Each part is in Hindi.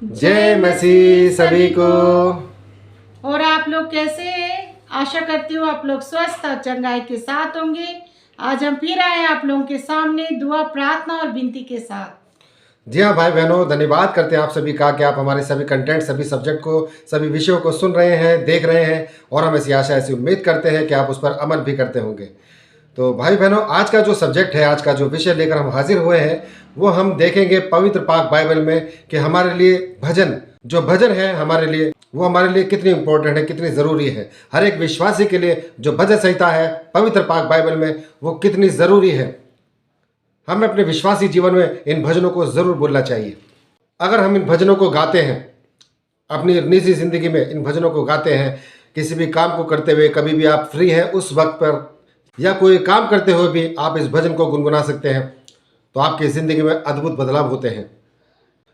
जय मसीह सभी को। और आप लोग कैसे हैं? आशा करती हूँ आप लोग स्वस्थ और चंगाई के साथ होंगे। आज हम फिर आए हैं आप लोगों के सामने दुआ, प्रार्थना और विनती के साथ। जी हाँ भाई बहनों, धन्यवाद करते हैं आप सभी का कि आप हमारे सभी कंटेंट, सभी सब्जेक्ट को, सभी विषयों को सुन रहे हैं, देख रहे हैं और हम ऐसी आशा, ऐसी उम्मीद करते हैं कि आप उस पर अमल भी करते होंगे। तो भाई बहनों, आज का जो सब्जेक्ट है, आज का जो विषय लेकर हम हाजिर हुए हैं, वो हम देखेंगे पवित्र पाक बाइबल में कि हमारे लिए भजन, जो भजन है हमारे लिए, वो हमारे लिए कितनी इंपॉर्टेंट है, कितनी ज़रूरी है। हर एक विश्वासी के लिए जो भजन संहिता है पवित्र पाक बाइबल में, वो कितनी ज़रूरी है। हमें अपने विश्वासी जीवन में इन भजनों को ज़रूर बोलना चाहिए। अगर हम इन भजनों को गाते हैं, अपनी निजी ज़िंदगी में इन भजनों को गाते हैं, किसी भी काम को करते हुए, कभी भी आप फ्री हैं उस वक्त पर, या कोई काम करते हुए भी आप इस भजन को गुनगुना सकते हैं, तो आपकी ज़िंदगी में अद्भुत बदलाव होते हैं।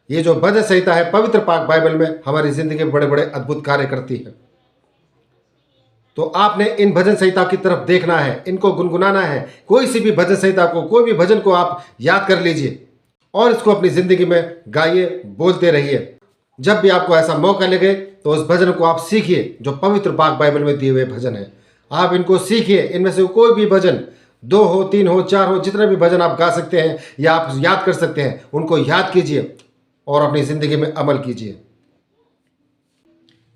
ये जो भजन संहिता है पवित्र पाक बाइबल में हमारी ज़िंदगी में बड़े बड़े अद्भुत कार्य करती है। तो आपने इन भजन संहिता की तरफ देखना है, इनको गुनगुनाना है। कोई सी भी भजन संहिता को, कोई भी भजन को आप याद कर लीजिए और इसको अपनी ज़िंदगी में गाइए, बोलते रहिए। जब भी आपको ऐसा मौका लगे तो उस भजन को आप सीखिए, जो पवित्र पाक बाइबल में दिए हुए भजन है। आप इनको सीखिए। इनमें से कोई भी भजन, 2 हो, 3 हो, 4 हो, जितने भी भजन आप गा सकते हैं या आप याद कर सकते हैं, उनको याद कीजिए और अपनी ज़िंदगी में अमल कीजिए।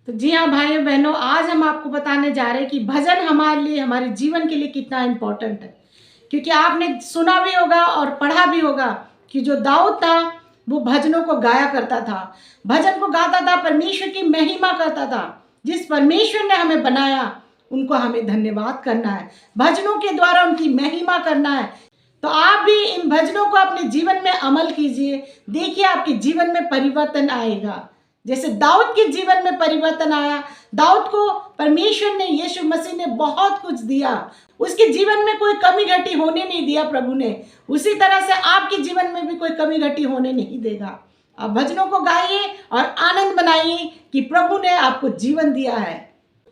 तो जी हाँ भाइयों बहनों, आज हम आपको बताने जा रहे हैं कि भजन हमारे लिए, हमारे जीवन के लिए कितना इम्पोर्टेंट है। क्योंकि आपने सुना भी होगा और पढ़ा भी होगा कि जो दाऊद था वो भजनों को गाया करता था, भजन को गाता था, परमेश्वर की महिमा करता था। जिस परमेश्वर ने हमें बनाया उनको हमें धन्यवाद करना है, भजनों के द्वारा उनकी महिमा करना है। तो आप भी इन भजनों को अपने जीवन में अमल कीजिए, देखिए आपके जीवन में परिवर्तन आएगा। जैसे दाऊद के जीवन में परिवर्तन आया, दाऊद को परमेश्वर ने, यीशु मसीह ने बहुत कुछ दिया, उसके जीवन में कोई कमी घटी होने नहीं दिया प्रभु ने। उसी तरह से आपके जीवन में भी कोई कमी घटी होने नहीं देगा। आप भजनों को गाइए और आनंद मनाइए कि प्रभु ने आपको जीवन दिया है।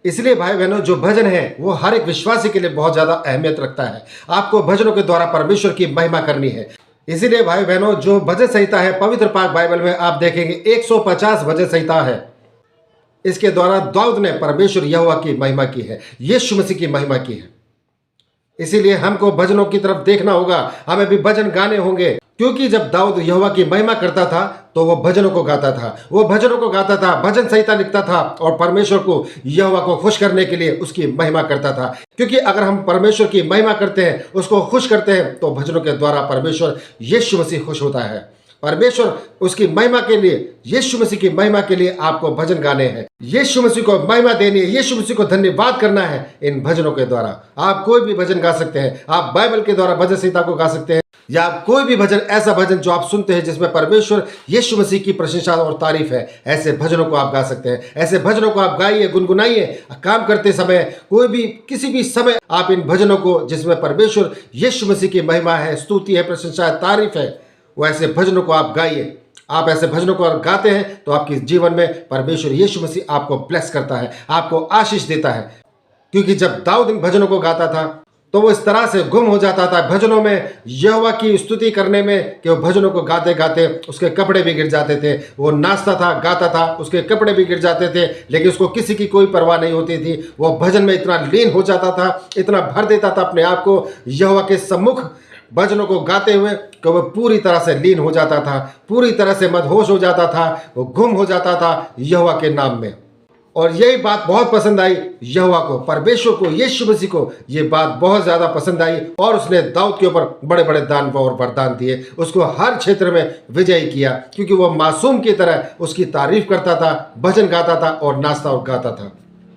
इसलिए भाई बहनों, जो भजन है वो हर एक विश्वासी के लिए बहुत ज़्यादा अहमियत रखता है। आपको भजनों के द्वारा परमेश्वर की महिमा करनी है। इसीलिए भाई बहनों, जो भजन संहिता है पवित्र पाक बाइबल में आप देखेंगे 150 भजन संहिता है। इसके द्वारा दाऊद ने परमेश्वर यहोवा की महिमा की है, यीशु मसीह की महिमा की है। इसीलिए हमको भजनों की तरफ देखना होगा, हमें भी भजन गाने होंगे। क्योंकि जब दाऊद यहोवा की महिमा करता था तो वो भजनों को गाता था, वो भजनों को गाता था, भजन संहिता लिखता था और परमेश्वर को, यहोवा को खुश करने के लिए उसकी महिमा करता था। क्योंकि अगर हम परमेश्वर की महिमा करते हैं, उसको खुश करते हैं, तो भजनों के द्वारा परमेश्वर यीशु मसीह खुश होता है। परमेश्वर उसकी महिमा के लिए, यीशु मसीह की महिमा के लिए आपको भजन गाने हैं, यीशु मसीह को महिमा देनी है, यीशु मसीह को धन्यवाद करना है। इन भजनों के द्वारा आप कोई भी भजन गा सकते हैं। आप बाइबल के द्वारा भजन संहिता को गा सकते हैं, या कोई भी भजन, ऐसा भजन जो आप सुनते हैं जिसमें परमेश्वर यीशु मसीह की प्रशंसा और तारीफ है, ऐसे भजनों को आप गा सकते हैं। ऐसे भजनों को आप गाइए, गुनगुनाइए। काम करते समय, कोई भी किसी भी समय आप इन भजनों को, जिसमें परमेश्वर यीशु मसीह की महिमा है, स्तुति है, प्रशंसा है, तारीफ है, वो ऐसे भजनों को आप गाइए। आप ऐसे भजनों को गाते हैं तो आपके जीवन में परमेश्वर यीशु मसीह आपको ब्लेस करता है, आपको आशीष देता है। क्योंकि जब दाऊद इन भजनों को गाता था तो वो इस तरह से गुम हो जाता था भजनों में, यहोवा की स्तुति करने में, कि वो भजनों को गाते गाते उसके कपड़े भी गिर जाते थे। वो नाचता था, गाता था, उसके कपड़े भी गिर जाते थे, लेकिन उसको किसी की कोई परवाह नहीं होती थी। वो भजन में इतना लीन हो जाता था, इतना भर देता था अपने आप को यहोवा के सम्मुख, भजनों को गाते हुए, कि वो पूरी तरह से लीन हो जाता था, पूरी तरह से मदहोश हो जाता था, वो गुम हो जाता था यहोवा के नाम में। और यही बात बहुत पसंद आई यहोवा को, परमेश्वर को, यीशु मसीह को। ये बात बहुत ज़्यादा पसंद आई और उसने दाऊद के ऊपर बड़े बड़े दान और वरदान दिए, उसको हर क्षेत्र में विजयी किया। क्योंकि वो मासूम की तरह उसकी तारीफ करता था, भजन गाता था और नाचता और गाता था,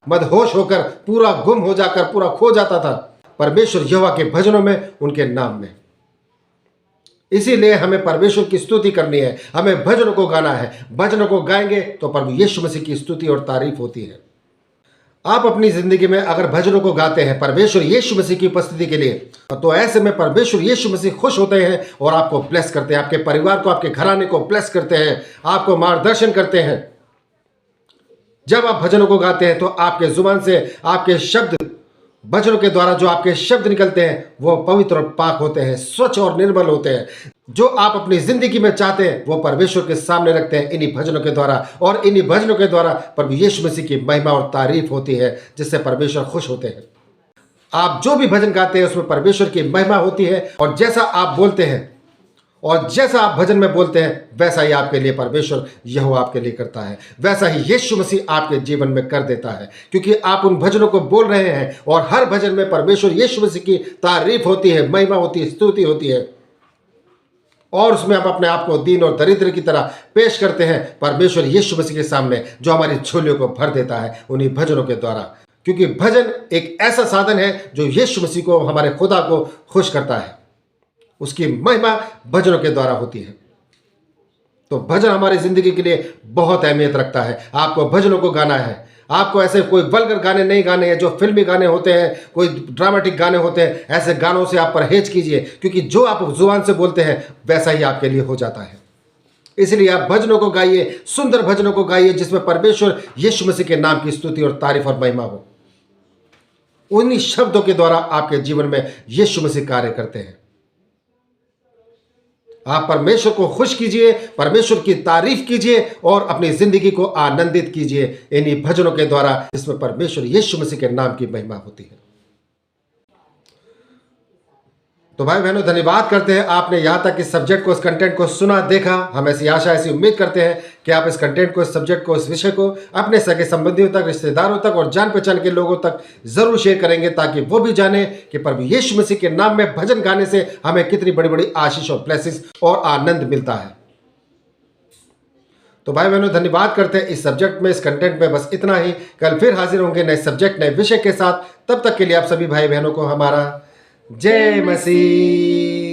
मदहोश होकर, पूरा गुम हो जाकर, पूरा खो जाता था परमेश्वर यहोवा के भजनों में, उनके नाम में। इसीलिए हमें परमेश्वर की स्तुति करनी है, हमें भजनों को गाना है। भजनों को गाएंगे तो प्रभु यीशु मसीह की स्तुति और तारीफ होती है। आप अपनी जिंदगी में अगर भजनों को गाते हैं परमेश्वर यीशु मसीह की उपस्थिति के लिए, तो ऐसे में परमेश्वर यीशु मसीह खुश होते हैं और आपको ब्लेस करते हैं, आपके परिवार को, आपके घराने को ब्लेस करते हैं, आपको मार्गदर्शन करते हैं। जब आप भजनों को गाते हैं तो आपके जुबान से आपके शब्द भजनों के द्वारा जो आपके शब्द निकलते हैं वो पवित्र और पाक होते हैं, स्वच्छ और निर्मल होते हैं। जो आप अपनी जिंदगी में चाहते हैं वो परमेश्वर के सामने रखते हैं इन्हीं भजनों के द्वारा, और इन्हीं भजनों के द्वारा प्रभु यीशु मसीह की महिमा और तारीफ होती है, जिससे परमेश्वर खुश होते हैं। आप जो भी भजन गाते हैं उसमें परमेश्वर की महिमा होती है, और जैसा आप बोलते हैं और जैसा आप भजन में बोलते हैं वैसा ही आपके लिए परमेश्वर यहोवा आपके लिए करता है, वैसा ही यीशु मसीह आपके जीवन में कर देता है, क्योंकि आप उन भजनों को बोल रहे हैं और हर भजन में परमेश्वर यीशु मसीह की तारीफ होती है, महिमा होती है, स्तुति होती है, और उसमें आप अपने आप को दीन और दरिद्र की तरह पेश करते हैं परमेश्वर यीशु मसीह के सामने, जो हमारी झोलियों को भर देता है उन्हीं भजनों के द्वारा। क्योंकि भजन एक ऐसा साधन है जो यीशु मसीह को, हमारे खुदा को खुश करता है, उसकी महिमा भजनों के द्वारा होती है। तो भजन हमारी जिंदगी के लिए बहुत अहमियत रखता है। आपको भजनों को गाना है, आपको ऐसे कोई वल्गर गाने नहीं गाने हैं, जो फिल्मी गाने होते हैं, कोई ड्रामेटिक गाने होते हैं, ऐसे गानों से आप परहेज कीजिए, क्योंकि जो आप जुबान से बोलते हैं वैसा ही आपके लिए हो जाता है। इसलिए आप भजनों को गाइए, सुंदर भजनों को गाइए, जिसमें परमेश्वर यीशु मसीह के नाम की स्तुति और तारीफ और महिमा हो। उन्हीं शब्दों के द्वारा आपके जीवन में यीशु मसीह कार्य करते हैं। आप परमेश्वर को खुश कीजिए, परमेश्वर की तारीफ कीजिए और अपनी जिंदगी को आनंदित कीजिए इन्हीं भजनों के द्वारा, जिसमें परमेश्वर यीशु मसीह के नाम की महिमा होती है। तो भाई बहनों, धन्यवाद करते हैं आपने यहाँ तक इस सब्जेक्ट को, इस कंटेंट को सुना, देखा। हम ऐसी आशा, ऐसी उम्मीद करते हैं कि आप इस कंटेंट को, इस सब्जेक्ट को, इस विषय को अपने सगे संबंधियों तक, रिश्तेदारों तक और जान पहचान के लोगों तक जरूर शेयर करेंगे, ताकि वो भी जाने कि प्रभु यीशु मसीह के नाम में भजन गाने से हमें कितनी बड़ी बड़ी आशीष और ब्लेसिंग्स और आनंद मिलता है। तो भाई बहनों, धन्यवाद करते हैं इस सब्जेक्ट में, इस कंटेंट में बस इतना ही। कल फिर हाजिर होंगे नए सब्जेक्ट, नए विषय के साथ। तब तक के लिए आप सभी भाई बहनों को हमारा जय मसीह।